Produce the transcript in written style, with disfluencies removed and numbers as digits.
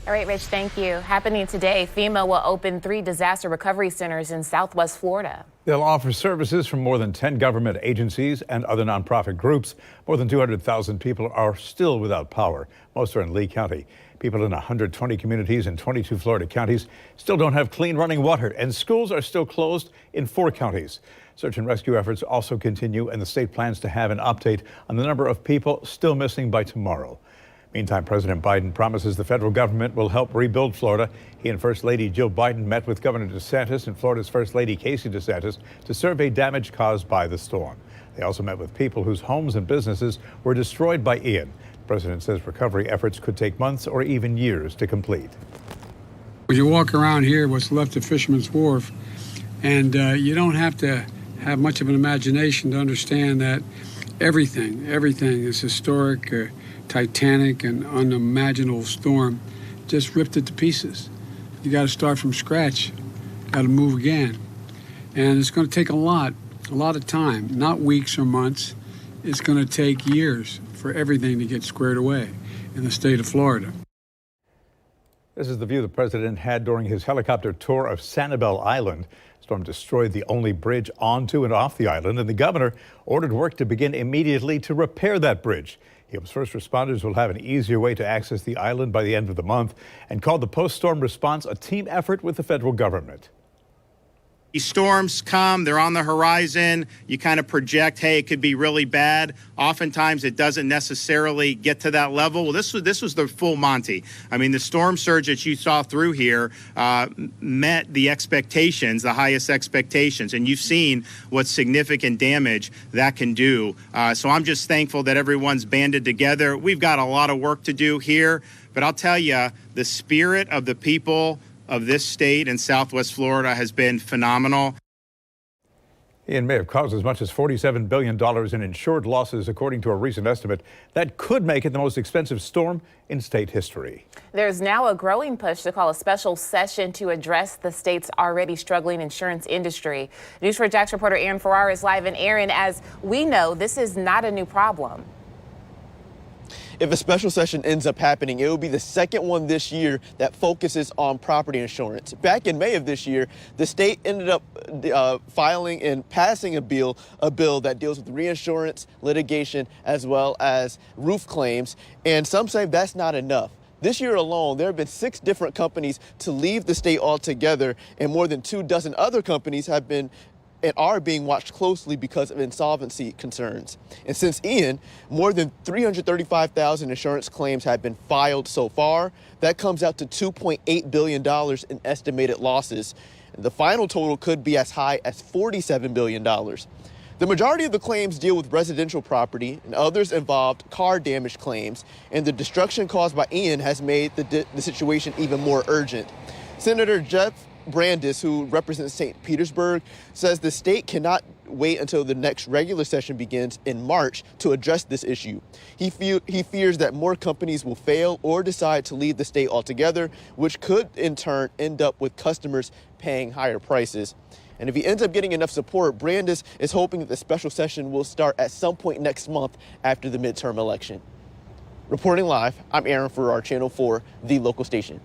All right, Rich, thank you. Happening today, FEMA will open 3 disaster recovery centers in Southwest Florida. They'll offer services from more than 10 government agencies and other nonprofit groups. More than 200,000 people are still without power. Most are in Lee County. People in 120 communities in 22 Florida counties still don't have clean running water, and schools are still closed in 4 counties. Search and rescue efforts also continue, and the state plans to have an update on the number of people still missing by tomorrow. Meantime, President Biden promises the federal government will help rebuild Florida. He and First Lady Jill Biden met with Governor DeSantis and Florida's First Lady Casey DeSantis to survey damage caused by the storm. They also met with people whose homes and businesses were destroyed by Ian. The president says recovery efforts could take months or even years to complete. When you walk around here, what's left of Fisherman's Wharf, and you don't have to have much of an imagination to understand that everything is historic, titanic and unimaginable storm just ripped it to pieces. You got to start from scratch, got to move again. And it's going to take a lot of time, not weeks or months. It's going to take years for everything to get squared away in the state of Florida. This is the view the president had during his helicopter tour of Sanibel Island. The storm destroyed the only bridge onto and off the island, and the governor ordered work to begin immediately to repair that bridge. He hopes first responders will have an easier way to access the island by the end of the month, and called the post-storm response a team effort with the federal government. These storms come, they're on the horizon. You kind of project, hey, it could be really bad. Oftentimes it doesn't necessarily get to that level. Well, this was the full Monty. I mean, the storm surge that you saw through here met the expectations, the highest expectations. And you've seen what significant damage that can do. So I'm just thankful that everyone's banded together. We've got a lot of work to do here. But I'll tell you, the spirit of the people of this state and Southwest Florida has been phenomenal. Ian may have caused as much as $47 billion in insured losses, according to a recent estimate. That could make it the most expensive storm in state history. There's now a growing push to call a special session to address the state's already struggling insurance industry. News4 Jax reporter Aaron Farrar is live. And Aaron, as we know, this is not a new problem. If a special session ends up happening, it will be the second one this year that focuses on property insurance. Back in May of this year, the state ended up filing and passing a bill that deals with reinsurance, litigation, as well as roof claims. And some say that's not enough. This year alone, there have been 6 different companies to leave the state altogether, and more than 24 other companies have been and are being watched closely because of insolvency concerns. And since Ian, more than 335,000 insurance claims have been filed so far. That comes out to $2.8 billion in estimated losses. And the final total could be as high as $47 billion. The majority of the claims deal with residential property, and others involved car damage claims, and the destruction caused by Ian has made the situation even more urgent. Senator Jeff Brandis, who represents St. Petersburg, says the state cannot wait until the next regular session begins in March to address this issue. He fears that more companies will fail or decide to leave the state altogether, which could in turn end up with customers paying higher prices. And if he ends up getting enough support, Brandis is hoping that the special session will start at some point next month after the midterm election. Reporting live, I'm Aaron Farrar, Channel 4, the local station.